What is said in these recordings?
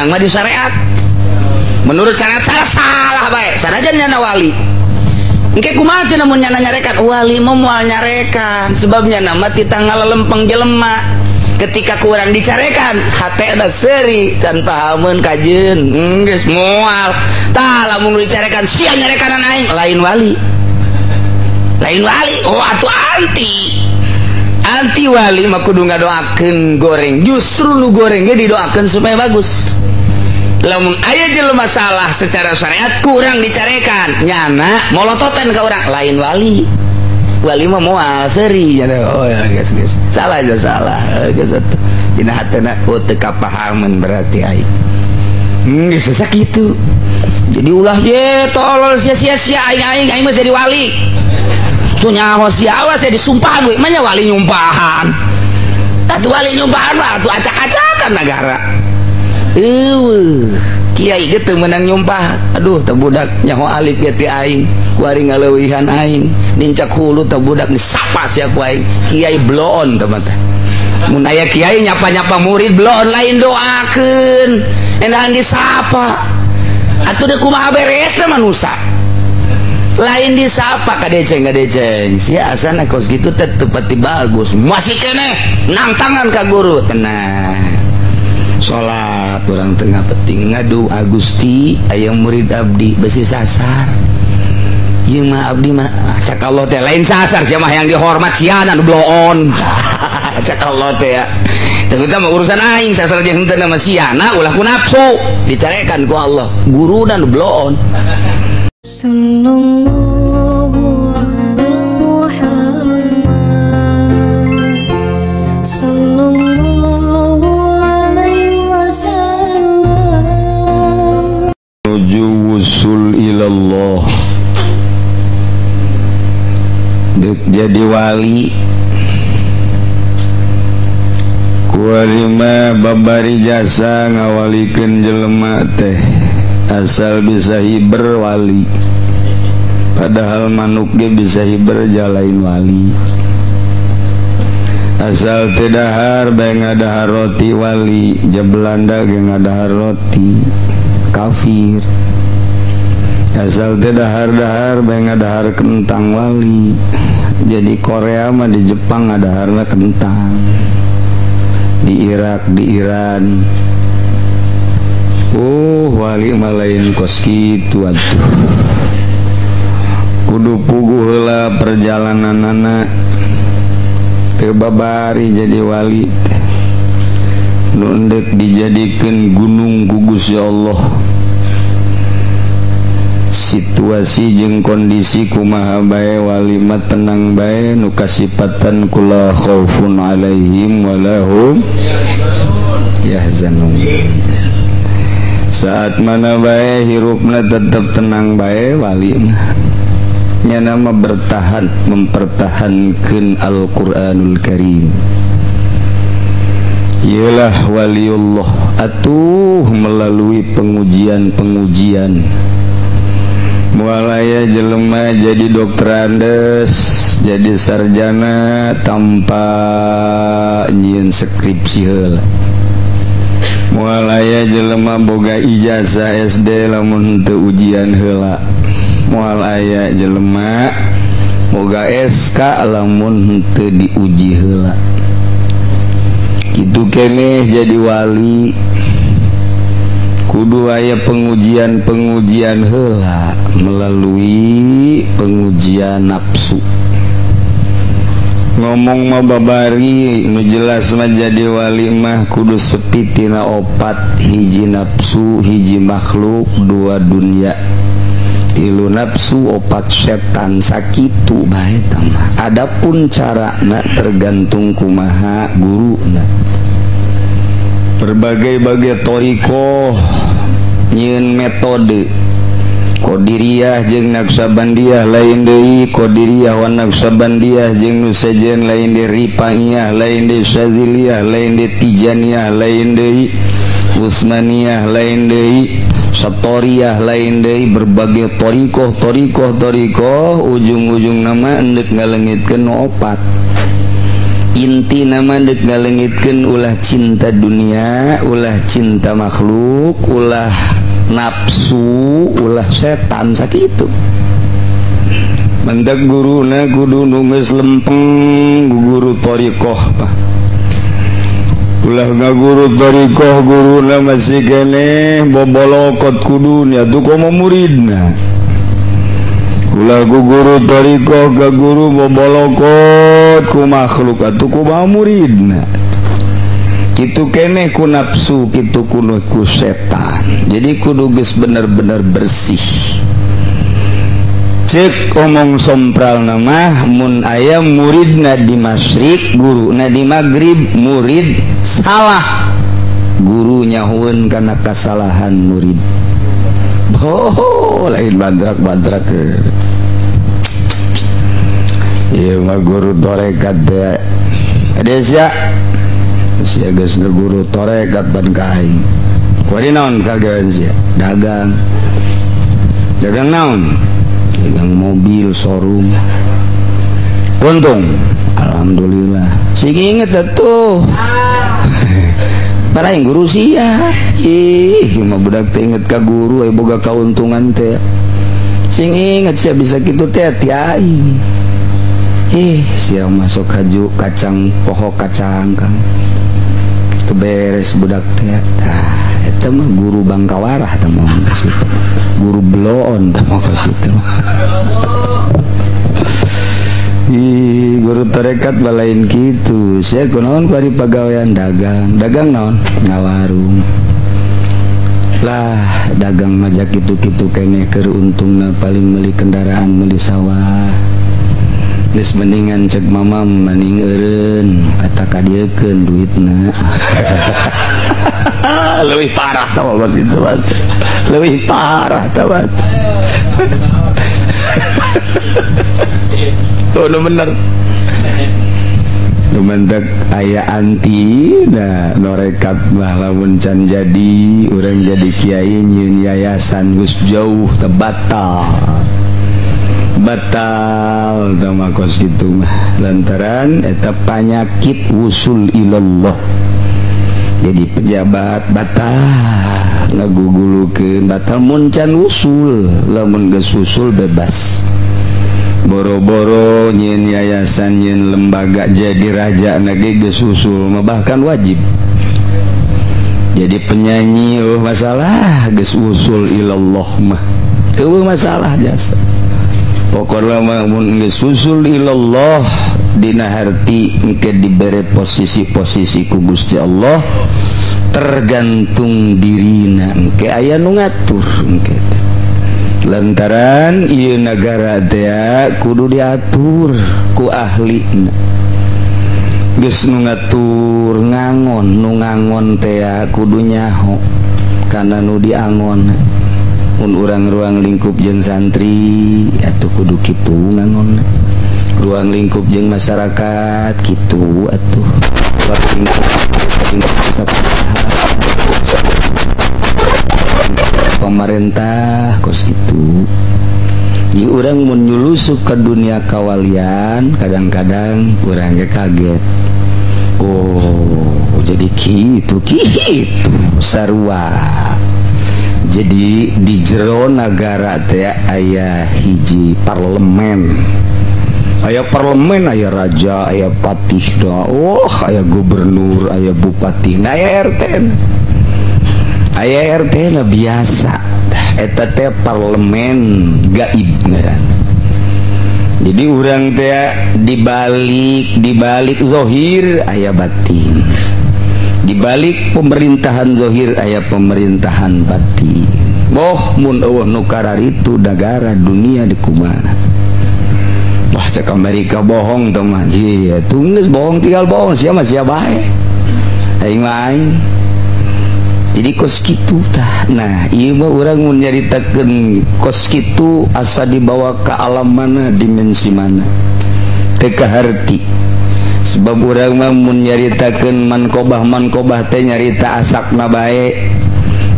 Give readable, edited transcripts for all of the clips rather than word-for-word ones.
mah di syariat. Menurut syariat salah baik. Sanajan nyana wali. Engke kumaha cenah mun nyana nyarekan wali mah moal nyarekan sebabnya nama ti tanggal lempeng jelema. Ketika kurang dicarekan hate ada seri can pahameun kajeun geus moal tah lamun dicarekan sia nyarekan aing lain wali oh atuh anti wali mah kudu ngadoakeun goreng justru nu goreng ge didoakeun supaya bagus. Lamun aya jelema salah secara syariat kurang dicarekan nyana molototen ka urang lain wali mah moal seri oh ya guys salah aja salah guys atuh dina hatena teu kapahaman berarti aing geus sakitu jadi ulah ye tolol sia-sia aing mah jadi wali su nyaho siawa saya disumpahan we mah wali nyumpahan atuh wali nyumpahan mah atuh acak-acakan negara kiai ge teu meunang nyumpah aduh teu budak nyaho alif ge ti aing kuari ngaleuwihan aing nincak hulu teu budak disapa sia ku aing kiai bloon teman teh mun aya kiai nyapa-nyapa murid bloon lain doakeun endahan disapa atuh deuk kumaha beresna manusia lain disapa kadeceng sia asana kos kitu teh teu pati bagus masih keneh nang tangan ka guru tenang salat urang tengah penting ngadu Agusti aya murid abdi besi sasar ieu mah abdi mah cak Allah teh lain sasar sia mah yang dihormat siana nu bloon cak Allah teh ya ternyata mah urusan aing sasar jeung henteu nama siana ulah ku nafsu dicarekan ku Allah guruna nu bloon. Sallallahu ala Muhammad sallallahu alaihi wasallam menuju wusul ilallah dek jadi wali kuarima babari jasa ngawalikeun jelema teh asal bisa hiber wali padahal manuk ge bisa hiber jalain wali asal teu dahar bae ngadahar roti wali Belanda ge ngadahar roti kafir asal teu dahar-dahar bae ngadahar kentang wali jadi Korea mah di Jepang ngadaharna kentang di Irak di Iran wali mah lain kos kitu atuh kudu puguh heula perjalananana teu babari jadi wali nu endek dijadikeun gunung ku Gusti Allah situasi jeung kondisi kumaha bae wali mah tenang bae nu kasipatan kula khaufun alaihim walahum yahzanun saat mana bae hirupna tetap tenang bae wali nya nama bertahan mempertahankeun Al-Qur'anul Karim ialah waliullah atuh melalui pengujian mualaya jelema jadi dokter Andes jadi sarjana tanpa nyieun skripsi heula mualaya jelema boga ijazah SD lamun teu ujian heula moal aya jelema boga SK lamun teu diuji heula kitu keneh jadi wali kudu aya pengujian heula melalui pengujian nafsu ngomong mah babari nu jelas mah jadi wali mah kudu sepi tina opat hiji nafsu hiji makhluk dua dunia tilu nafsu opat setan sakitu bae mah adapun carana tergantung kumaha guruna berbagai-bagai thariqah nyieun metode Qadiriyah jeung Naqsabandiyah lain deui Qadiriyah wa Naqsabandiyah jeung nu sejen lain deui Rifaiyah lain deui Syadziliyah lain deui Tijaniyah lain deui Utsmaniyah lain deui Satoriyah lain deui berbagai thariqah ujung-ujung nama endek ngalengitkeun opat inti nama dek ngalengitkeun ulah cinta dunia, ulah cinta makhluk, ulah nafsu, ulah setan sakitu. Mendak guruna kudu nu geus lempeng guru thariqah Pak. Ulah ngaguru thariqah guruna masih keneh bobolokot kudunya tuh komo muridna. Ulah ku guru thariqah ka guru bobolokot ku makhluk atuh ku muridna. Kitu keneh ku nafsu, kitu kuno ku setan. Jadi kudu geus bener-bener bersih. Cek omong sompral nama mun aya muridna di masyrik, guruna di maghrib, murid salah, guru nyahueun kana kasalahan murid. Oh, lain badrak-badrak. Ieu mah guru torekat teh. Adesya. Sia geus guru torekat ban ka aing. Kuari naon kagawean sia? Dagang. Dagang naon? Dagang mobil showroom. Untung. Alhamdulillah. Sing inget atuh. Para yang guru sia. Mah budak teh inget ka guru aya boga kauntungan teh. Sing inget sia bisa kitu teh ti aing. Sia masuk haju kacang poho kacang Kang. Teu beres budak teh. Tah eta mah guru Bangkawarah teh mah ka situ. Guru bloon teh mah ka situ. Guru tarekat balain gitu. Saya kunaon ku ari pagawean dagang. Dagang naon? Ngawarung. Lah dagang mah kitu-kitu keneh keur untungna paling meuli kendaraan, meuli sawah. Geus mendingan cek mamam mending eureun eta kadiekeun duitna. Leuwih parah tah bos itu Mas. Leuwih parah tah Mas. Oh, no bener. Lumantak aya anti nah norekat mah lamun can jadi urang jadi kiai nyieun yayasan geus jauh teh batal tama kos kitu mah lantaran eta panyakit usul ilallah. Jadi pejabat batal ngagugulukeun batal mun can usul, lamun geus usul bebas. Boro-boro nyin yayasan nyin lembaga jadi raja nage geus usul mah bahkan wajib. Jadi penyanyi masalah geus usul ilallah mah teu masalah jasa. Pokokna mah mun geus usul ilallah dina harti engke dibere posisi-posisi ku Gusti Allah, tergantung dirina engke aya nu ngatur engke. Lantaran ieu nagara teh kudu diatur ku ahlina. Geus nu ngatur ngangon, nu ngangon teh kudu nyaho kana nu diangon. Mun urang ruang lingkup jeung santri atuh kudu kitu ngangon. Ruang lingkup jeung masyarakat kitu atuh. Ruang lingkup pemerintah kos itu. Ji urang mun nyulusuk ke dunia kawalian kadang-kadang urang ge kaget. Oh, jadi kitu sarua. Jadi di jero negara teh aya hiji parlemen. Aya parlemen, aya raja, aya patih da. Oh, aya gubernur, aya bupati, nah aya RT. Aya RT na biasa. Eta teh parlemen gaib ngaran. Jadi urang teh dibalik zahir aya batin. Dibalik pemerintahan zahir aya pemerintahan batin. Boh mun eueuh nu kararitu negara dunia di kumaha. Wah cek Amerika bohong tuh mah ji atuh geus bohong tinggal bohong sia mah sia bae. Aing mah jadi kos kitu tah. Nah ieu mah urang mun nyaritakeun kos kitu asa dibawa ke alam mana, dimensi mana teu kaharti. Sebab urang mah mun nyaritakeun mankobah teh nyarita asakna bae.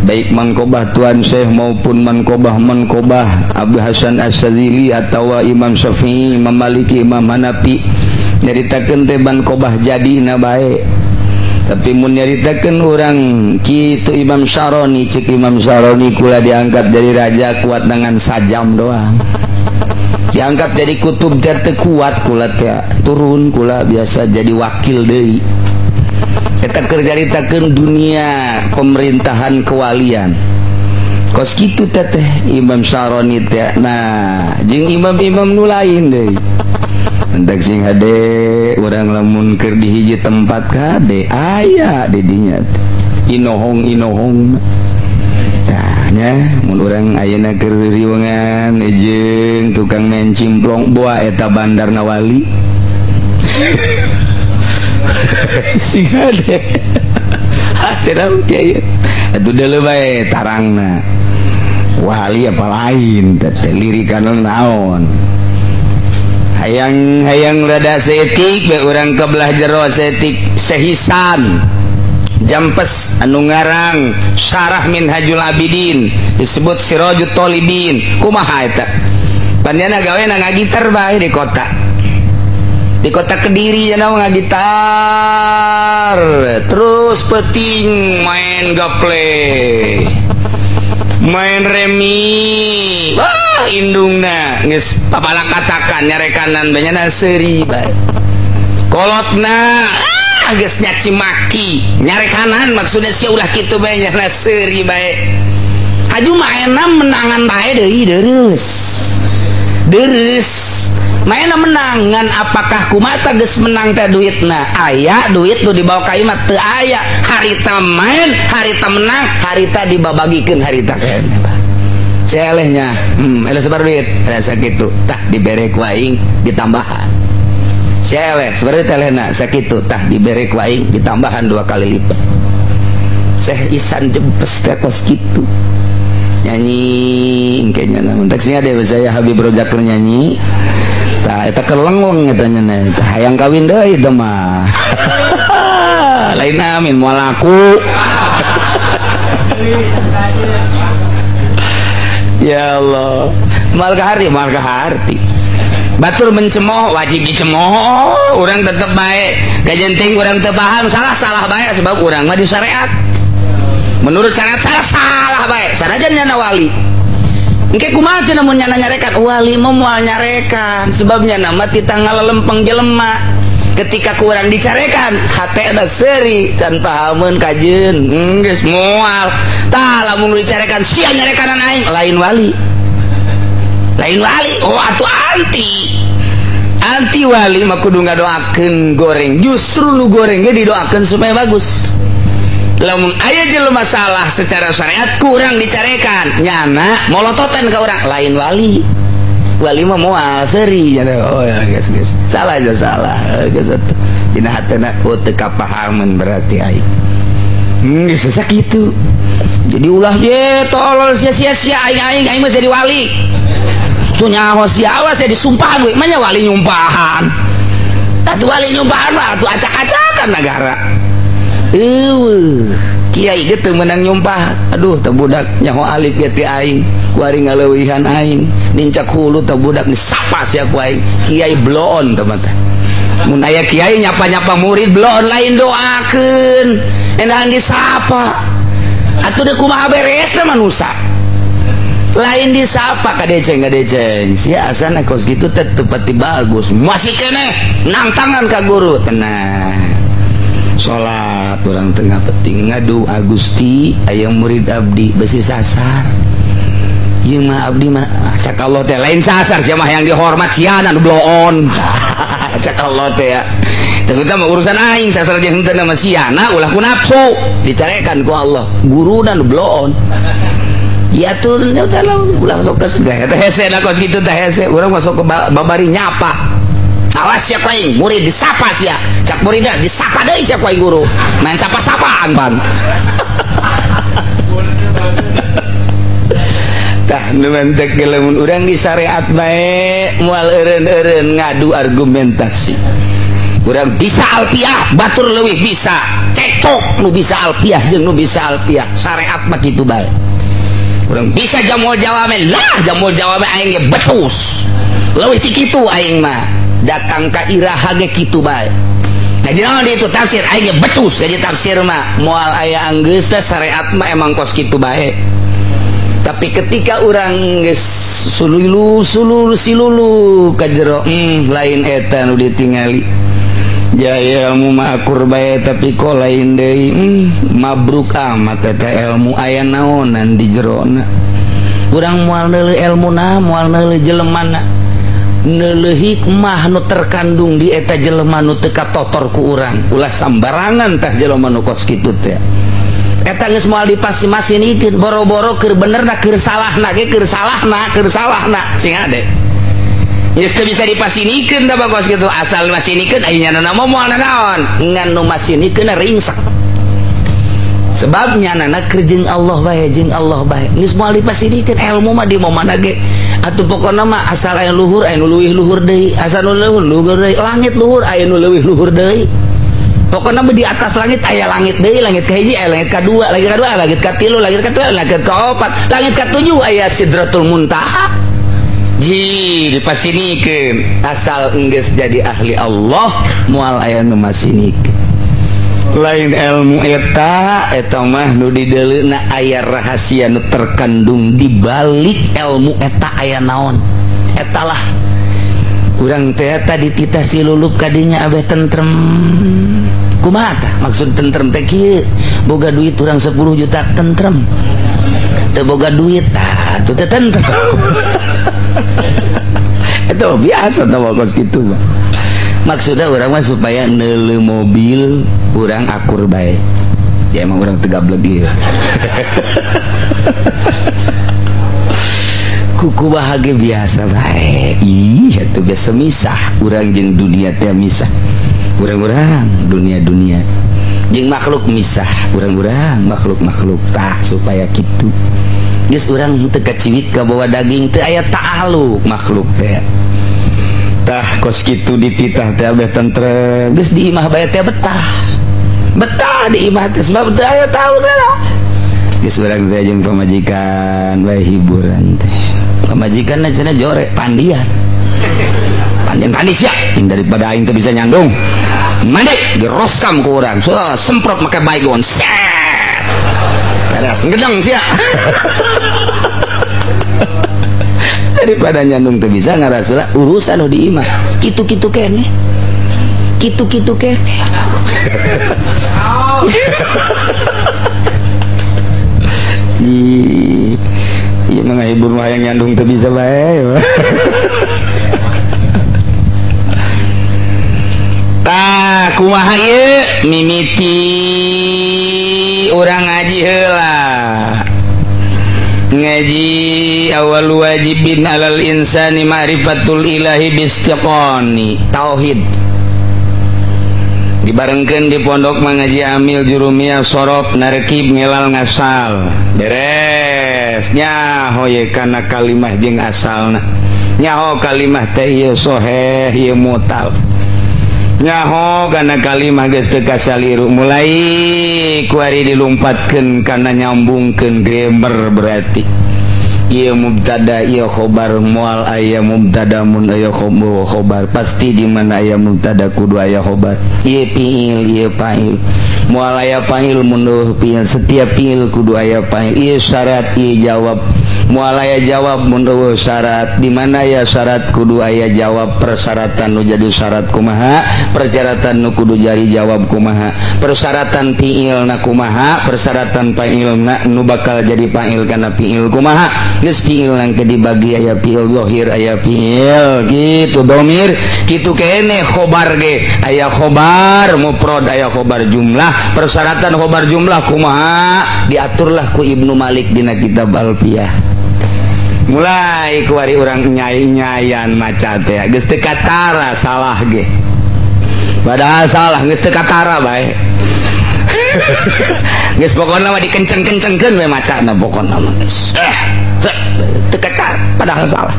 Baik mankobah Tuan Syekh maupun mankobah Abu Hasan Asyadzili atau Imam Syafi'i, Imam Maliki, Imam Hanafi, nyaritakeun teh ban kobah jadina bae. Tapi mun nyaritakeun urang kitu Imam Syaroni, cik Imam Syaroni kula diangkat jadi raja kuat dengan sajam doang. Diangkat jadi kutub teh kuat kula teh turun kula biasa jadi wakil deui. Eta keur nyaritakeun dunia pemerintahan kewalian. Kos kitu teh Imam Syaroni teh. Nah, jeung imam-imam nu lain deui. Entek sing hade urang lamun keur di hiji tempat kade aya di dinya inohong tah nya mun urang ayeuna keur riwengan jeung tukang main cimplong boa eta bandarna wali sing hade acara kieu atuh deuleu bae tarangna wali apa lain teh lirikan naon. Hayang rada setik be urang kebelah jero setik sehisan jampes anu ngarang Syarah Minhajul Abidin disebut Sirajut Thalibin. Kumaha eta? Panjana gawe na ngagitar bae di kota Kediri cenah ngagitar terus peting main gaple main remi. Wah indungna geus papala katakan nyarekanan banyana seuri bae kolotna geus nyaci maki nyarekanan maksudnya sia ulah kitu bae nyana seuri bae haju maena menangan bae deui deres maena menangan apakah kumata geus menang teh duitna aya duit nu dibawa ka imah teu aya harita main harita menang harita dibabagikeun harita kene selehnya eleh sebar duit rasa kitu tah dibere ku aing ditambahan seleh sebar duit elehna sakitu tah dibere ku aing ditambahan 2 kali lipat. Syekh Ihsan jempes teh kos kitu nyanyi engke nya mun teksnya ada saya Habib Rojak nyanyi tah eta kelengong eta nya hayang kawin deui teh mah lain amin moal laku ya Allah mal kaharti batur mencemooh wajib dicemooh urang tetep bae kajenting urang teu paham salah bae sebab urang mah di syariat menurut syariat salah bae sanajan nyana wali engke kumaha cenah mun nyana nyarekan wali mah moal nyarekan sebabnya nama ti tanggal lempeng jelema ketika kurang dicarekan hatena seuri can pahameun kajeun geus moal tah lamun dicarekan sia nyarekanan aing lain wali oh atuh anti wali mah kudu ngadoakeun goreng justru nu goreng ge didoakeun supaya bagus. Lamun aya jelema masalah secara syariat kurang dicarekan nyana molototan ka urang lain wali mah moal seuri oh ya guys salah geus atuh dina hatena teu kapahaman berarti aing geus sakitu jadi ulah je tolol sia-sia aing mah jadi wali tu nyaho siawa saya disumpahan we mah wali nyumpahan atuh wali nyumpahan mah atuh acak-acakan negara kiai ge teu meunang nyumpah aduh teu budak nyaho alif ge ti aing kuari ngaleuwihan aing nincak hulu teu budak disapa sia ku aing kiai bloon teman teh mun aya kiai nyapa-nyapa murid bloon lain doakeun endahan disapa atuh deuk kumaha beresna manusia lain disapa kadeceng sia asana kos kitu teh teu pati bagus masih keneh nang tangan ka guru tenang salat urang tengah penting ngadu Agusti aya murid abdi besi sasar ieu mah abdi mah cak Allah teh lain sasar sia mah yang dihormat siana nu bloon cak Allah teh ya ternyata mah urusan aing sasar jeung henteu mah siana ulah ku nafsu dicarekan ku Allah guruna nu bloon ya tuh ulah sok ke teh hese na kos kitu teh hese urang masuk ke babari nyapa awas ya kuing murid disapa sia cak muridnya disapa deui sia kuing guru main sapa-sapaan pan tah nu mentek lamun urang di syariat bae moal eureun-eureun ngadu argumentasi urang bisa alfiah batur leuwih bisa cekcok nu bisa alfiah jeung nu bisa alfiah syariat mah kitu bae urang bisa jamul jawame lah jamul jawame aing ge betus leuwih ti kitu aing mah datang ka iraha ge kitu bae. Nah jadi itu tafsir aing becus jadi tafsir mah moal aya anggeus syariat mah emang kos kitu bae. Tapi ketika orang geus sululu ka jero lain eta nu ditingali. Jaya ilmu mah akur bae tapi kok lain deui mabruk amat eta ilmu aya naonan di jerona. Urang moal neuleuh ilmuna moal neuleuh jelemana. Neuleuh hikmah nu terkandung di eta jelema nu teu katotor ku urang ulah sambarangan tah jelema nu kos kitu teh eta geus moal dipasi-masinikeun boro-boro keur benerna keur salahna ge keur salahna sing ade geus teu bisa dipasinikeun da kos kitu asal masinikeun aya nyana moal naon ngan nu masinikeun ringsek sebabnya anak kerjeng Allah bae jeung Allah bae geus moal dipasinikeun ilmu mah di mana ge atuh pokona mah asal aya luhur aya nu leuwih luhur deui asal nu luhur deui langit luhur aya nu leuwih luhur deui pokona mah di atas langit aya langit deui langit kahiji aya langit kadua langit katilu langit katilu langit kaopat langit katujuh aya sidratul muntaha ji dipasinikeun asal enggeus jadi ahli Allah moal aya nu masinikeun lain ilmu eta mah nu di deuleuna aya rahasia nu terkandung di balik ilmu eta aya naon etalah urang teh eta dititah silulup kadinya abeh tentrem kumaha tah maksud tentrem teh kieu boga duit urang 10 juta tentrem teu boga duit tah teu teh tentrem eta biasa tah kos kitu mah maksudnya orang mah supaya neuleuh mobil urang akur bae ya emang urang tegableg ieu kuku bahagia biasa bae ih atuh geus misah urang jeung dunia teh misah urang-urang dunia jeung makhluk misah urang-urang makhluk tah supaya kitu geus urang teu kaciwit ka bawa daging teu aya ta'aluk makhluk teh tah kos kitu dititah teh abeh tentrem geus di imah bae teh betah di imah teh sebab teu aya tahu lah geus urang teh jeung pamajikan bae hiburan teh pamajikanna cenah jore pandian sia daripada aing teh bisa nyandung mandi diroskam ku urang so semprot make baygon set teras ngedeng sia daripada nyandung tuh bisa ngarasula urusan nu di imah kitu-kitu kene iya menghibur mah yang nyandung tuh bisa bae tah kumaha ieu mimiti urang ngaji heula ngaji awal wajibin alal insani ma'rifatul ilahi bistiqoni tauhid dibarengkeun di pondok mengaji amil jurumiyah sorop narkib ngelal ngasal beres nyaho ye kana kalimah jeung asalna nyaho kalimah teh ieu soheh ieu mutal nyaho kana kalimah geus teu kasaliru mulai kuari dilumpatkeun kana nyambungkeun grammar berarti ieu mubtada ieu khobar moal aya mubtada mun aya khobar pasti di mana aya mubtada kudu aya khobar ieu fiil ieu fa'il moal aya fa'il mun fiil setiap fiil kudu aya fa'il ieu syarat ieu jawab moal aya jawab mun syarat di mana ya syarat kudu aya jawab persyaratan nu jadi syarat kumaha persyaratan nu kudu jadi jawab kumaha persyaratan fiil na kumaha persyaratan fa'il na nu bakal jadi fa'il kana fiil kumaha geus fiil nang dibagi aya fiil zahir aya fiil kitu domir kitu kene khobar ge aya khobar mufrad aya khobar jumlah persyaratan khobar jumlah kumaha diaturlah ku Ibnu Malik dina kitab Alfiyah mulai kuari orang nyayan maca teh geus teu katara salah ge padahal salah geus teu katara bae geus pokona mah dikenceng-kencengkeun we macana pokona mah teu katara padahal salah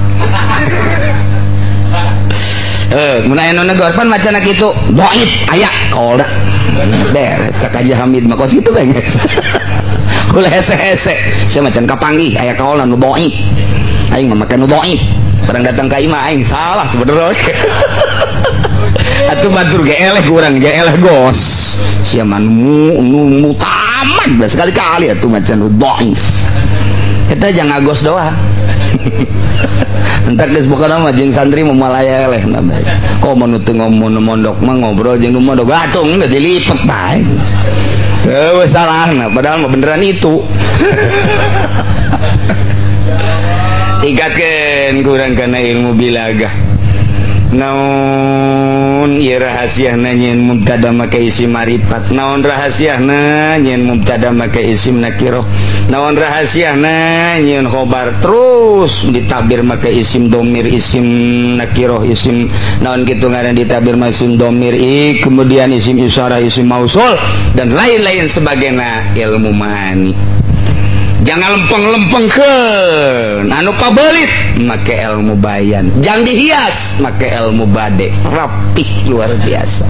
mun aya nu negor pan macana kitu dhaif aya kaolda beres cak aja Hamid mah kos kitu bae geus ulah hese-hese sia macan kapanggih aya kaolna nu dhaif aing mah makan nu dhaif barang datang ka imah aing salah sebenarnya atuh batur ge eleh kurang ge eleh gos sia man nu tamat belas sekali-kali atuh macan dhaif eta jangan agos doang entak geus bukan mah jeung santri memalaya eleh na bae kok mun teu ngomong mondok mah ngobrol jeung nu mondok atung geus dilipet bae wes salahna padahal mah beneran itu tingkatkeun kurang kana ilmu bilagah naon ieu rahasiana nyeun mubtada make isim marifat naon rahasiana nyeun mubtada make isim nakirah naon rahasiana nyeun khobar terus ditabir make isim domir isim nakirah isim naon kitu ngaran ditabir make isim domir kemudian isim isyarah isim mausul dan lain-lain sebagainya ilmu mani jangan lempeng-lempengkeun anu pabelit make ilmu bayan jangan dihias make ilmu bade rapih luar biasa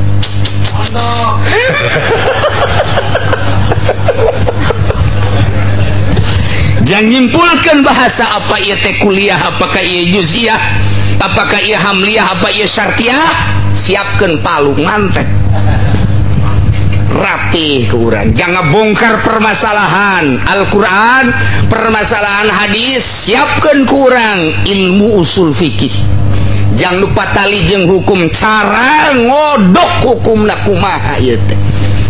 jangan nyimpulkan bahasa apa ieu teh kuliah apakah ieu juz'iyah apakah ieu hamliyah apa ieu syartiyah siapkeun palu mantek rapih ke urang jangan bongkar permasalahan Al-Quran permasalahan hadis siapkan kurang ilmu usul fikih jangan lupa tali jeung hukum cara ngodok hukumna kumaha ieu teh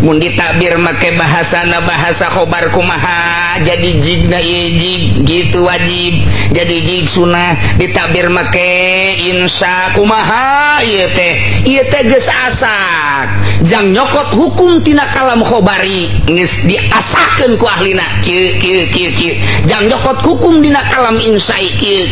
mun ditabir make bahasana bahasa khobar kumaha jadi jigna ieu jig gitu wajib jadi jig sunah ditabir make insya kumaha ieu teh geus asak jang nyokot hukum tina kalam khobari geus diasakeun ku ahlina kieu jang nyokot hukum dina kalam insai kieu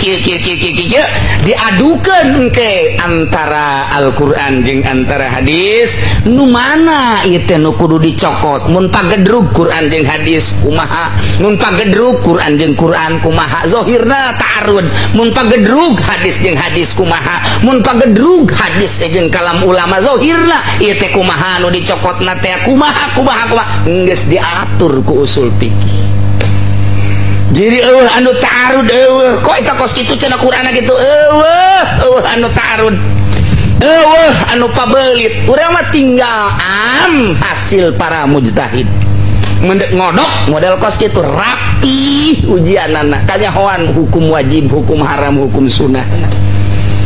diadukeun engke antara Al-Qur'an jeung antara hadis nu mana ieu teh nu kudu dicokot mun pagedrug Quran jeung hadis kumaha mun pagedrug Quran jeung Quran kumaha zahirna ta'arud mun pagedrug hadis jeung hadis kumaha mun pagedrug hadis jeung kalam ulama zahirna ieu teh kumaha nu dicokotna teh kumaha geus diatur ku usul fikih jadi anu ta'arud kok eta kos kitu cenah Qur'ana kitu anu ta'arud anu pabelit urang mah tinggal hasil para mujtahid ngodok model kos kitu rapi ujianana kanyahoan hukum wajib hukum haram hukum sunnah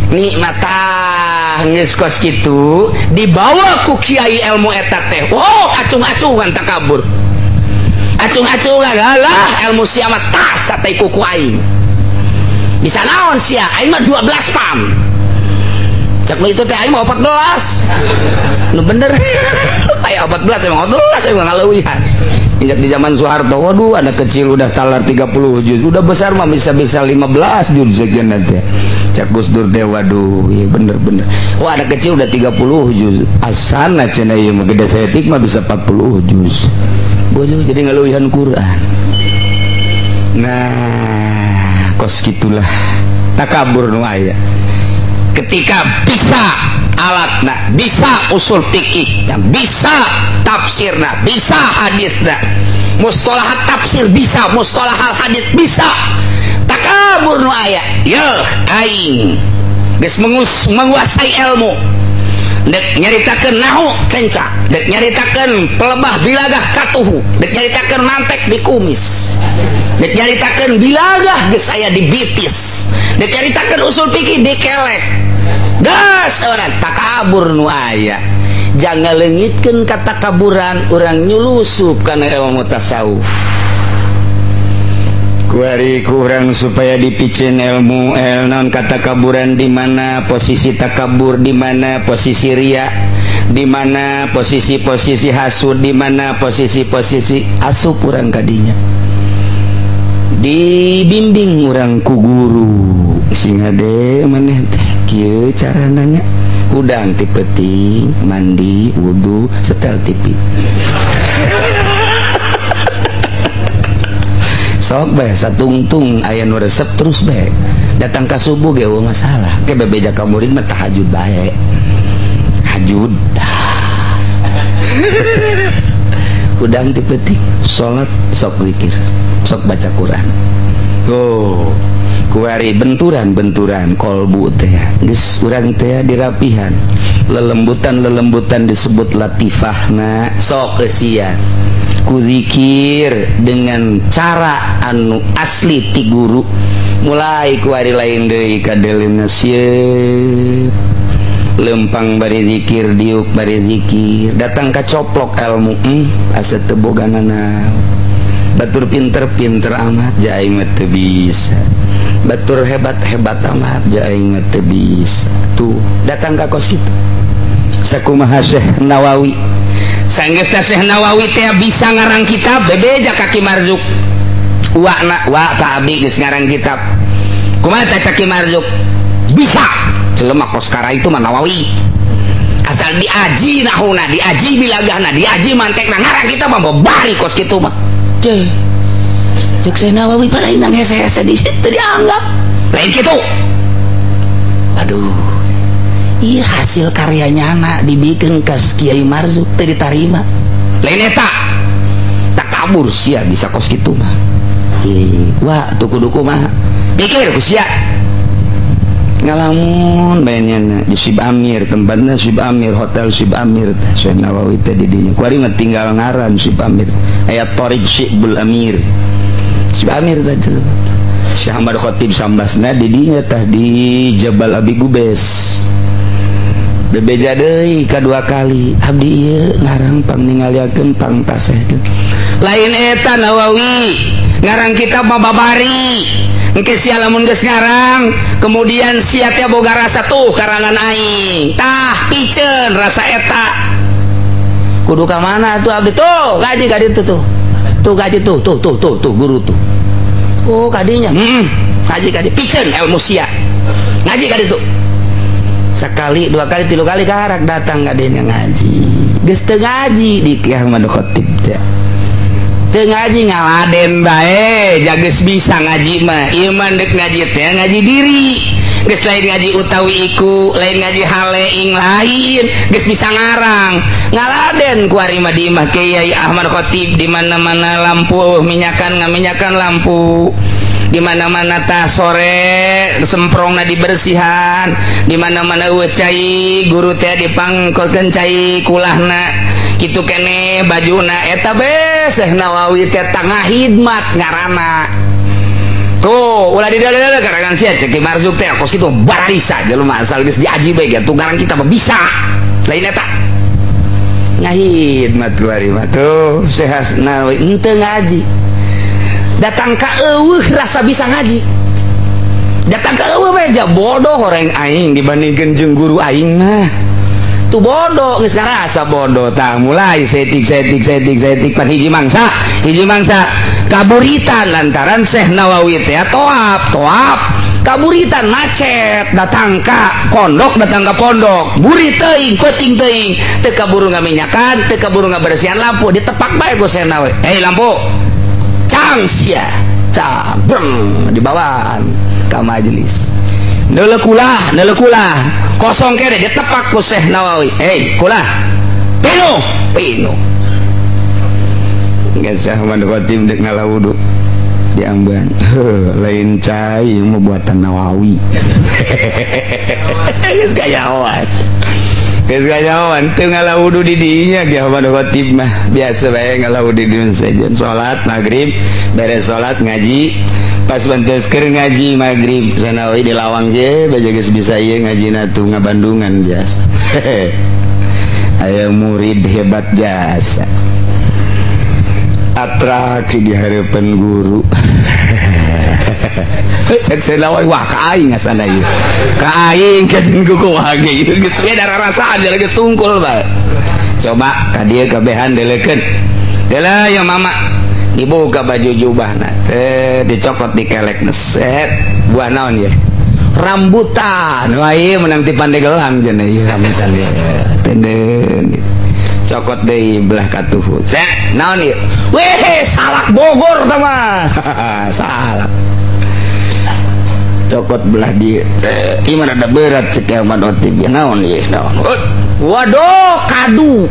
nikmata geus kos kitu dibawa ku kiai ilmu eta teh acung-acungan takabur acung-acungan alah ilmu sia mah tah sateu kuku aing bisa naon sia aing mah 12 pam cak itu teh aing mah 14 nu bener aya 14 emang 14 emang ngaleuwihan injak di zaman Soeharto waduh anak kecil udah talar 30 juz udah besar mah bisa-bisa 15 juz sekian teh cak Gus Dur teh waduh iya bener-bener wah anak kecil udah 30 juz asana cenah ieu mah gede saeutik mah bisa 40 juz bodoh jadi ngaleuwihan Quran nah kos gitulah takabur nu aya ketika bisa alatna bisa usul fikih bisa tafsirna bisa hadisna mustalahat tafsir bisa mustalahat hadis bisa takabur nu aya yeuh aing geus menguasai ilmu dek nyaritakeun nahu kenca dek nyaritakeun pelebah bilagah katuhu dek nyaritakeun mantek di kumis dek nyaritakeun bilagah geus aya di bitis dek nyaritakeun usul fikih di kelek gas orang takabur nu aya jangan leungitkeun kata kaburan urang nyulusup kana ilmu tasawuf kuari kurang supaya dipicen ilmu non kata kaburan di mana posisi takabur di mana posisi ria di mana posisi hasud di mana posisi asup urang kadinya dibimbing urang ku guru sing ade maneh teh kieu carananya udang ti peuting mandi wudu setel tipi sok bae satungtung aya nu resep terus bae datang ka subuh ge eueuh masalah ke bebeja ka murid mah tahajud bae tahajud udang ti peuting salat sok zikir sok baca Quran kuari benturan kolbu teh geus urang teh dirapihan lelembutan disebut latifahna sok sia ku zikir dengan cara anu asli ti guru mulai ku ari lain deui kadelina sieun lempang bari zikir diuk bari zikir datang ka coplok ilmu asa teu boganana batur pinter-pinter amat ja aing mah teu bisa batur hebat-hebat amat ja aing mah teu bisa tuh datang ka kos kitu sakumaha Syekh Nawawi sanggeusna Syekh Nawawi teh bisa ngarang kitab bebeja kaki Marzuk wa ka abdi geus ngarang kitab kumaha teh Kaki Marzuk bisa jelema kos kara itu mah Nawawi asal diaji nahuna diaji bilagahna diaji mantekna ngarang kitab mah bari kos kitu mah ceh cek Syekh Nawawi palain nang hese-hese di situ dianggap lain kitu aduh iya hasil karyanya anak dibikin ke Kiai Marzuk teu diterima lain eta tak kabur sia bisa kos kitu mah wah tuku-duku mah pikir ku sia ngalamun bayanya di Sib Amir tempatnya Sib Amir hotel Sib Amir Syekh Nawawi teh di dinya kuari mah tinggal ngaran Sib Amir aya Thoriq Syibul Amir Sib Amir teh Syekh Ahmad Khatib sambasna di dinya tah di Jabal Abi Gubes bebeja deui kadua kali abdi ieu ngarang pang ningaliekeun pang tasehkeun lain eta Nawawi ngarang kitab mah babari engke sia lamun geus ngarang kemudian sia teh boga rasa tuh karangan aing tah piceun rasa eta kudu ka mana tuh abdi tuh gaji ka ditu tuh gaji tuh guru tuh oh kadinya ngaji ka ditu piceun ilmu sia ngaji ka ditu sekali dua kali tilu kali karak datang gak ada yang ngaji geus teu ngaji di Kiai Ahmad Khatib teh teu ngaji ngaladen bae jageus bisa ngaji mah ieu mah deuk ngaji teh ngaji diri geus lain ngaji utawi iku lain ngaji haleing lain geus bisa ngarang ngaladen ku ari mah di imah Kiai Ahmad Khatib di mana-mana lampu minyakan ngaminyakan lampu di mana-mana tah sore semprongna dibersihan di mana-mana cai guru teh dipangkolkeun cai kulahna kitu kene bajuna eta be Syekh Nawawi teh tangah hidmat ngaranna tuh ulah di dalam karangan sia Kaki Marzuk teh kos kitu barisa jelema asal geus diaji bae gitu ngarang kita mah bisa lain eta ngahidmat kuari mah tuh Syekh Nawawi henteu ngaji datang ka eueuh rasa bisa ngaji datang ka eueuh aja bodoh orang aing dibandingkeun jeung guru aing mah tuh bodoh geus rasa bodoh tah mulai setik pan hiji mangsa kaburitan lantaran Syekh Nawawi teh toap kaburitan macet datang ka pondok buri teuing peuting teuing teu kaburu ngaminyakan teu kaburu ngabersihan lampu ditepak bae ku Syekh Nawawi lampu cang sia breng dibawaan ke majelis nelekulah kosong kere ditepak ku Syekh Nawawi kulah pinu nggak sah Ahmad Khatib dek ngalawudu diamban lain cai mau buatan Nawawi geus kayawan teu ngalawudu di dinya Ki Ahmad Khatib mah biasa bae ngalawudu di dinya saja salat maghrib beres salat ngaji pas bantes keur ngaji maghrib Sanawi di lawang je baja geus bisa ieu ngajina tuh ngabandungan biasa aya murid hebat jasa atraksi di harapan guru Sanawi wah ka aing asana ieu ka aing kajeng kuku wah ge geus beda rasaan dia geus tungkul bae coba ka dieu kabehan delekeun deula yang mama dibuka baju jubahna dicokot dikelekna set buah naon ye rambutan wah ieu menang ti Pandeglang cenah ieu rambutan ye tenden cokot deui belah katuhu set naon ieu weh salak Bogor tah mah salak cokot belah dia gimana ada berat cek Ahmad Khatib ya naon ieu naon waduh kadu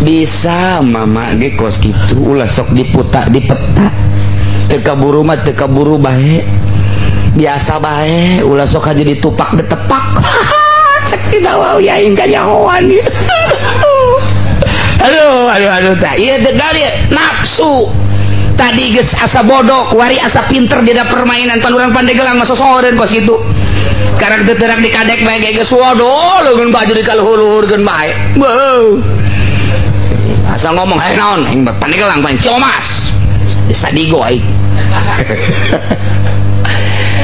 bisa mama ge kos kitu ulah sok diputa di peta teu kaburu mah teu kaburu bae biasa bae ulah sok aja ditupak ditepak cek digawa ya aing kanyahoan aduh tah ieu dari nafsu tadi geus asa bodoh kuari asa pinter dina permainan pan urang Pandeglang mah sosoreun kos kitu karang teu teurak dikadek bae geus waduh leungeun baju dikaluhur-luhurkeun bae beuh asa ngomong hae naon aing Pandeglang paling ciomas sadigo aing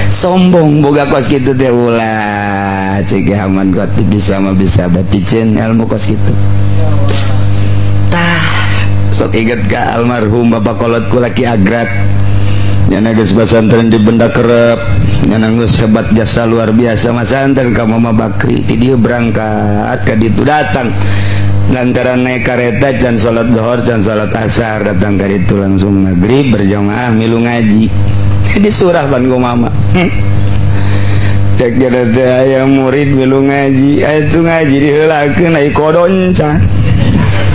sombong boga kos gitu teh ulah cek aman kotip bisa mah bisa bapicen ilmu kos gitu tah sok inget ka almarhum Bapak Kolot kula Ki Agrat nyana geus pasantren di Benda Kerep nyana geus hebat jasa luar biasa masantren ka Mama Bakri ti dieu berangkat ka ditu datang lantaran naik kereta can salat zuhur can salat asar datang ka ditu langsung maghrib berjamaah milu ngaji di surah ban ku mama cek jadi aya murid milu ngaji itu ngaji diheulakeun ai kodon can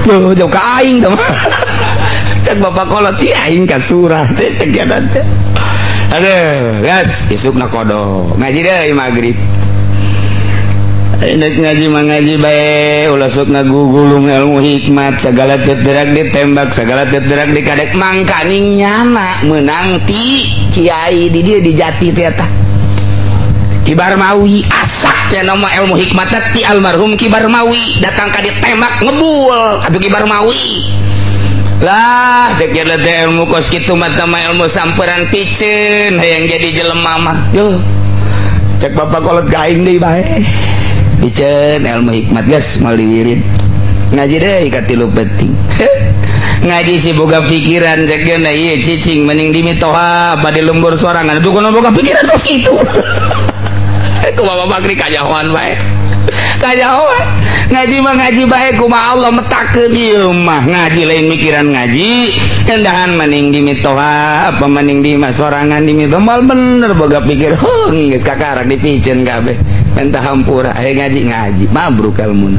loh jauh ka aing teh cek Bapak Kolot ti aing ka surah cek jadi teh aduh gas isukna kodo ngaji deui magrib Inek ngaji mangaji bae ulah sok ngagugulung ilmu hikmat segala teterak ditembak segala teterak dikadek mangkaning nyana menang ti kiai di dia di Jati teh eta Kibar Mawi asaknya nama ilmu hikmatna ti almarhum Kibar Mawi datang ka ditembak ngebul atuh Kibar Mawi lah cek teh ilmu kos kitu mah ilmu samperan piceun hayang jadi jelema mah yo cek Bapak Kolot ka aing deui bae Icen ilmu hikmat guys mau diwirid ngaji deh ka 3 penting ngaji si boga pikiran cek geuna ieu cicing mending dimitoha bade lembur sorangan tuh kono boga pikiran tos kitu ku Bapak Bakri kajahoan bae kajahoan ngaji mah ngaji bae kumaha Allah metakeun ieu mah ngaji lain mikiran ngaji endahan mending dimitoha apa mending di sorangan dimitoha bener boga pikir geus kakarak dipiceun kabeh entah hampura aya ngaji mabruk ilmuna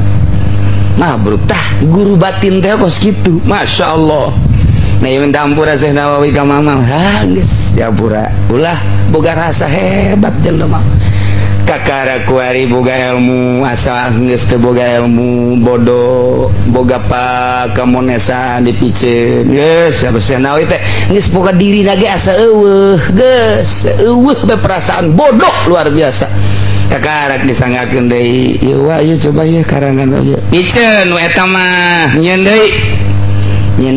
mabruk tah guru batin teh kos kitu Masya Allah nah ieu hampura Syekh Nawawi ka mamang geus ya pura ulah boga rasa hebat jelema kakara kuari boga ilmu asa geus teu boga ilmu bodoh boga pakamonesan dipiceun geus Syekh Nawawi teh geus boga dirina ge asa eueuh geus eueuh beperasaan bodoh luar biasa kakarak disanggakeun deui ieu coba ieu karangan ieu piceun we eta mah nyeun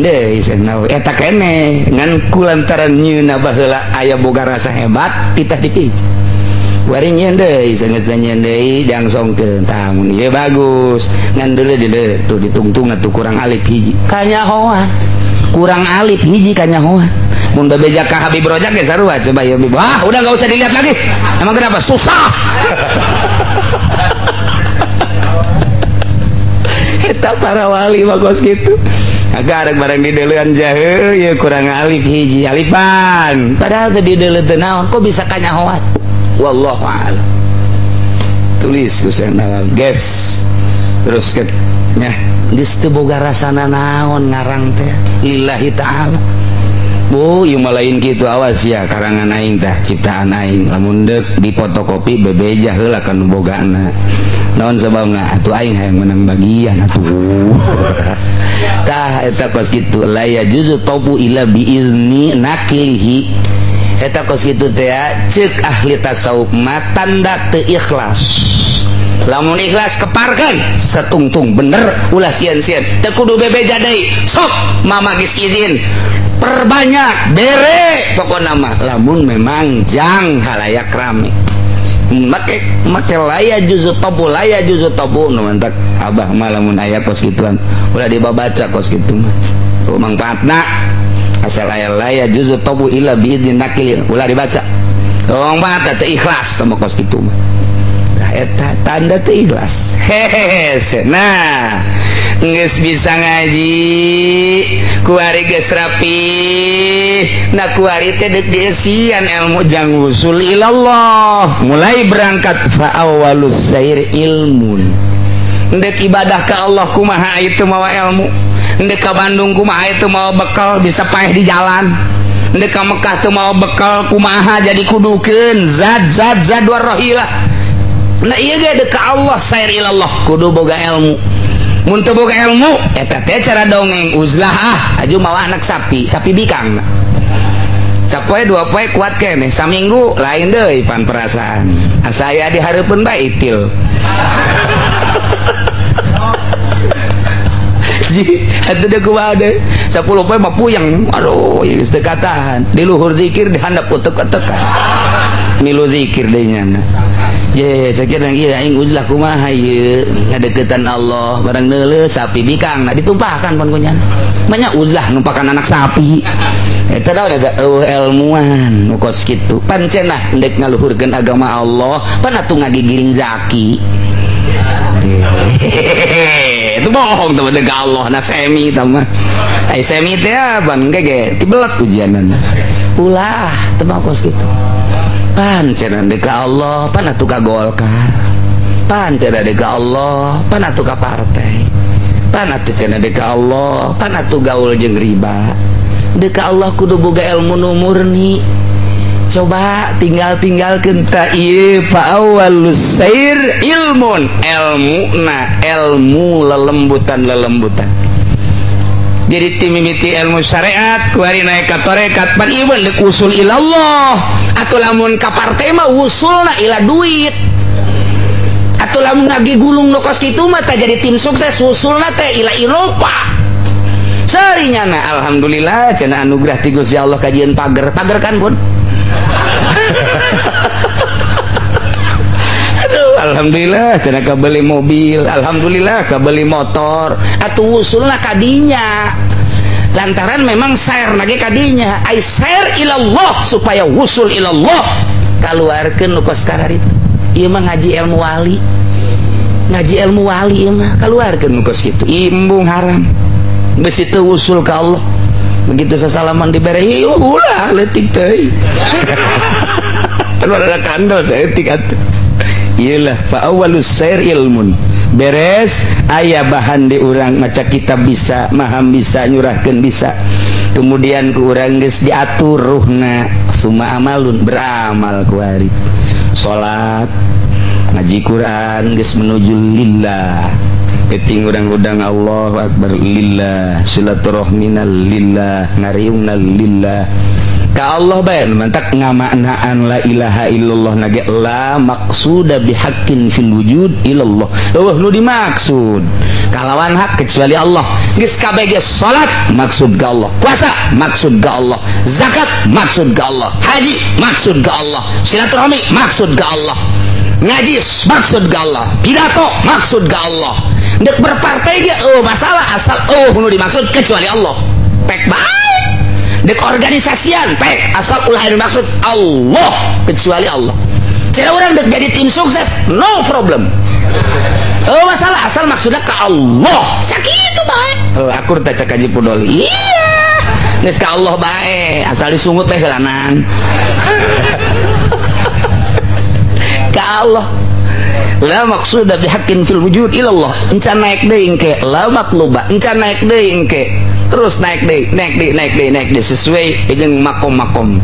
deui Syekh Nawawi eta keneh ngan kulantaran nyieunna baheula aya boga rasa hebat titah dipiceun wari nyeun deui sangeus nyeun deui diangsongkeun tah mun ieu bagus ngan deuleu tuh ditungtung atuh kurang alif hiji kanyahoan kurang alif hiji kanyahoan mun bebeja ka Habib Rojak ge sarua coba ya Habib wah udah enggak usah dilihat lagi emang kenapa susah eta para wali mah kos kitu agarek barang di deuleuan jahe ya kurang alif hiji alifan padahal teh di deuleu teu naon kok bisa kanyahoan wallahu a'lam tulis ku sana guys terus ke nya geus teu boga rasana naon ngarang teh lillahi ta'ala bu ieu mah lain kitu awas ya karangan aing tah ciptaan aing lamun deuk di fotokopi bebeja heula kan bogana naon sababna atuh aing hayang menang bagian atuh tah eta kos kitu la yajuzu taubu ila biizni naklihi eta kos kitu teh ceuk ahli tasawuf mah tanda teu ikhlas lamun ikhlas keparkeun setungtung bener ulah sieun-sieun teu kudu bebeja deui sok mama geus izin perbanyak bere pokokna mah lamun memang jang halayak rame make laya juzu tobu nu mantak abah mah lamun aya kos kituan ulah dibabaca kos kitu mah mangpaatna asal aya laya juzu tobu illa biidzin nakil ulah dibaca mangpaatna teu ikhlas sama kos kitu mah eta tanda teu ikhlas hehehe nah geus bisa ngaji kuari geus rapi na kuari teh deuk dieusian ilmu jang usul ilallah mulai berangkat fa awwalus sair ilmun ndek ibadah ka Allah kumaha itu mawa ilmu ndek ka Bandung kumaha itu mawa bekal bisa paeh di jalan Ndek ka Mekah teu mau bekal kumaha jadi kudukeun zat warahila. Nah ieu ge dek ka Allah sair ilallah kudu boga ilmu. Mun teu boga ilmu eta teh cara dongeng uzlah aju mawa anak sapi bikang. Sapoe dua poe kuat keneh saminggu lain deui pan perasaan. Saya dihareupeun bae itil. Ji atuh deuk kumaha deui 10 poe mah puyeng. Aduh ieu geus teu katahan. Di luhur zikir dihandap utek-utek. Milu zikir deui nya. Ye sakit ieu aing uzlah kumaha ieu ngadeukeutan Allah barang neuleuh sapi bikang ditumpahkan pon kunyan. Banyak uzlah numpakan anak sapi. Eta daun ada ilmuwan nu kos kitu. Pan cenah endek ngaluhurkeun agama Allah, pan atuh ngagigiring zaki. Itu bohong teman dek Allah na semi teman. Ai semi teh ban gege tibelet ujianan. Ulah teu kos kitu. Pan cenah dek Allah, pan atuh ka Golkar. Pan cenah dek Allah, pan atuh ka partai. Pan atuh cenah dek Allah, pan atuh gaul jeung riba. Dek Allah kudu boga ilmu nu murni. Coba tinggal-tinggalkeun ta ieu fa awwalus sair ilmun ilmu lelembutan jadi timimiti ilmu syariat kuari naik ka tarekat pan ieu deuk usul ilallah atuh lamun ka partai mah usulna ila duit atuh lamun ngagi gulung nu kos kitu mah teh jadi tim sukses usulna teh ila Eropa sarinyana alhamdulillah cenah anugerah ti Gusti Allah kajian pager kan pun. Aduh, alhamdulillah cenah kabeli mobil, alhamdulillah kabeli motor, atuh usulna kadinya. Lantaran memang sair nage kadinya, ai sair ilallah supaya wusul ilallah. Kaluarkeun nu kos kararit. Ieu mah ngaji ilmu wali. Ngaji ilmu wali ieu mah kaluarkeun nu kos kitu. Imbung haram. Geus itu wusul ka Allah. Begitu sesalaman diberi ulah letik teh ada kandol seetik atuh iyalah fa awwalus sair ilmun beres aya bahan di urang maca kitab bisa maham bisa nyurahkeun bisa kemudian ku urang geus diatur ruhna summa amalun beramal ku ari salat ngaji Quran geus menuju lillah keting udang-udang Allah akbar lillah silaturahmina lillah ngariungna lillah ka Allah bae mantak ngamaknaan la ilaha illallah nage la maqsuda bihaqqin fil wujud illallah nu dimaksud kalawan hak kecuali Allah geus kabeh ge salat maksud ka Allah puasa maksud ka Allah zakat maksud ka Allah haji maksud ka Allah silaturahmi maksud ka Allah ngaji maksud ka Allah pidato maksud ka Allah dek berpartai ge masalah asal nu dimaksud kecuali Allah pek baik dek organisasian pek asal ulah yang dimaksud Allah kecuali Allah cara orang dek jadi tim sukses no problem masalah asal maksudnya ke Allah sakitu baik aku teh cek kaji pudoli iya geus ka Allah baik asal disungut teh heulanan ka Allah la maqsuda bihaqqin fil wujud ilallah encan naik deui engke la maqluba encan naik deui engke terus naik deui sesuai jeung makom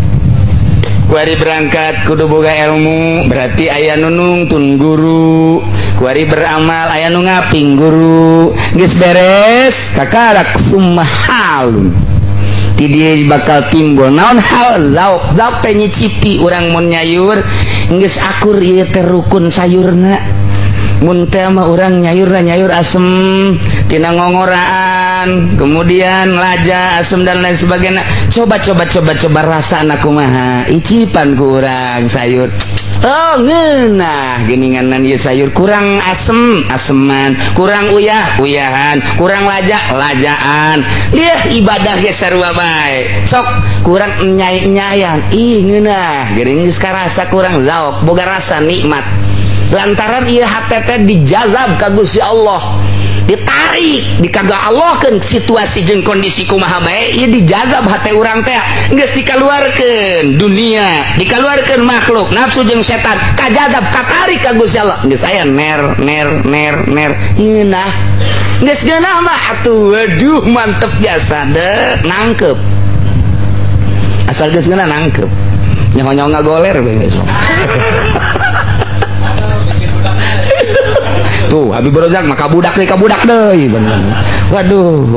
kuari berangkat kudu boga ilmu berarti aya nu nungtun guru kuari beramal aya nu ngaping guru geus beres kakarak summa halun ti dieu bakal timbul naon hal zauk teh nyicipi urang mun nyayur geus akur ieu teh rukun sayurna mun teh mah urang nyayur asem tina ngongoraan kemudian laja asem dan lain sebagainya coba rasana kumaha icipan ku urang sayur ngeunah geuninganan ieu sayur kurang aseman kurang uyahan kurang lajaan liah ibadah ge sarua bae sok kurang nyai-nyayan ngeunah geuning geus karasa kurang zauk boga rasa nikmat lantaran ieu hate teh dijazab ka Gusti Allah ditarik dikagaallohkeun situasi jeung kondisi kumaha bae ieu dijazab hate urang teh geus dikaluarkeun dunia dikaluarkeun makhluk nafsu jeung setan kajazab katarik ka Gusti Allah geus aya ner ngeunah geus geunah mah atuh waduh mantep biasa deh nangkep asal geus ngeuna nangkep nyaho-nyaho ngagoler beres tuh Habib Rozak mah kabudak deui bener. Waduh.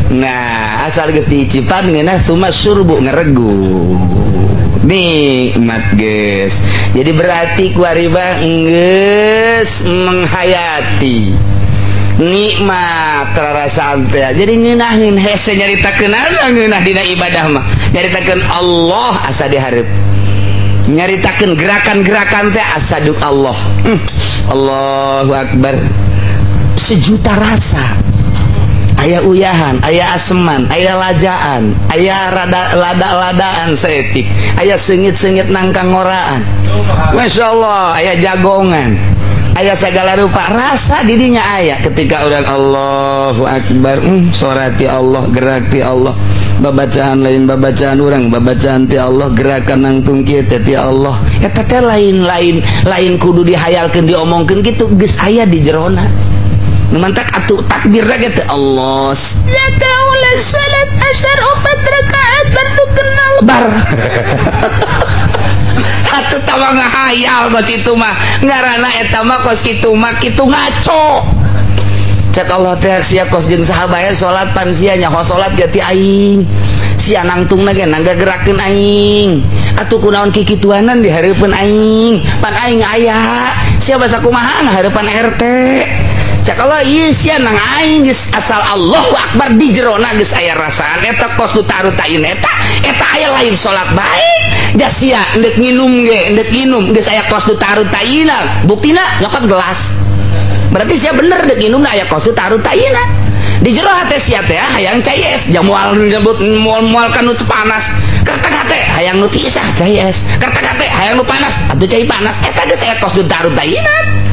Nah, asal geus diicipan ngeunah tuma surbu ngeregu. Nikmat geus. Jadi berarti kuari mah geus menghayati nikmat rarasaan teh. Jadi ngeunaheun hese nyaritakeun ngeunah dina ibadah mah. Nyaritakeun Allah asa dihareup. Nyaritakeun gerakan-gerakan teh asa duk Allah. Allahu Akbar. Sejuta rasa. Aya uyahan, aya aseman, aya lajaan, aya lada-ladaan seetik, aya sengit-sengit nangkang ngoraan. Masya Allah, aya jagongan, aya segala rupa rasa didinya aya ketika orang Allahu Akbar. Sorati Allah, gerak ti Allah, babacaan lain babacaan orang, babacaan ti Allah, gerakan nangtung kieu ti Allah. Eta teh lain kudu dihayalkeun diomongkeun kitu geus aya di jerona. Numantak atuh takbir lagi teh Allah. Zakaulah salat asyar 4 rakaat baru kenal bar. Atuh tama ngahayal kos itu mah. Ngaranna eta mah kos kitu mah kitu ngaco. Cek Allah teh sia kos jeung sahabaya salat pan sia nyaho salat ge ti aing. Sia nangtungna ge nangga gerakeun aing. Atuh kunaon kikituanan di hareupeun aing. Pan aing aya. Sia basa kumaha ngahareupan RT. Cak Allah ieu sia nang aing geus asal Allahu Akbar di jerona geus aya rasaan eta kos nu tarutayeun eta aya lain salat bae. Da sia endek nginum geus aya kos nu tarutayeuna. Buktina nyokot gelas. Berarti sia bener dek nginumna aya kos nu tarutayeuna. Di jero hate sia teh hayang cai es jamual nyebut moal kan nu panas. Kertek teh hayang nu tisah cai es. Kertek teh hayang nu panas atuh cai panas eta geus aya kos nu tarutayeuna.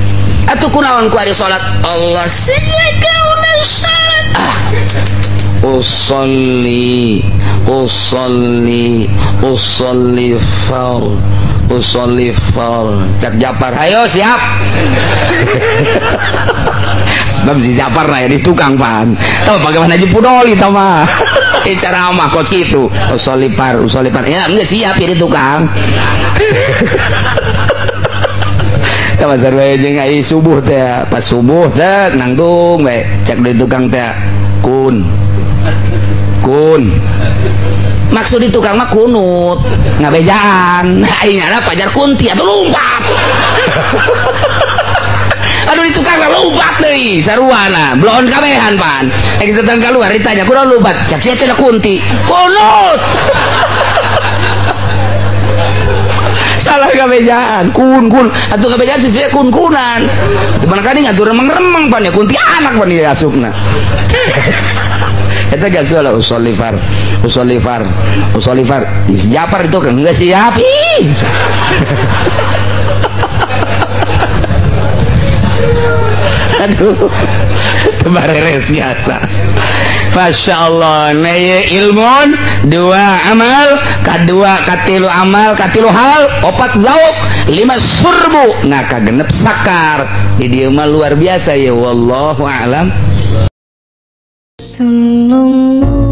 Atuh kunaon ku ari salat Allah sejakauna salat usolli far Cak Japar ayo siap. Sebab si Japar na ya di tukang pan tahu bagaimana aja pudoli tahu mah cara mah kos gitu usolli far ya enggak siap ya di tukang. Pasar bae jeung ai subuh teh pas subuh teh nangtung bae cek di tukang teh kun maksud di tukang mah kunut ngabejaan ai nyana pajar kunti atuh lumpat. Aduh di tukang mah lumpat deui saruana bloon kabehan pan geus datang keluar ditanya kunaon lumpat cek sia cenah kunti kunut. Salah kabejaan kun atuh kabejaan sesuai kun-kunan itu mana kadang atuh remeng-remeng pan ya kunti anak pan ya asupna. Eta gak salah usolli far si Japar itu kan enggak siap. Aduh tebareres biasa. Masya Allah naya ilmun 2 amal kadua katilu amal katilu hal 4 zauk 5 surbu nah kagenep sakar di dieu mah luar biasa ya wallahu a'lam. Sallallahu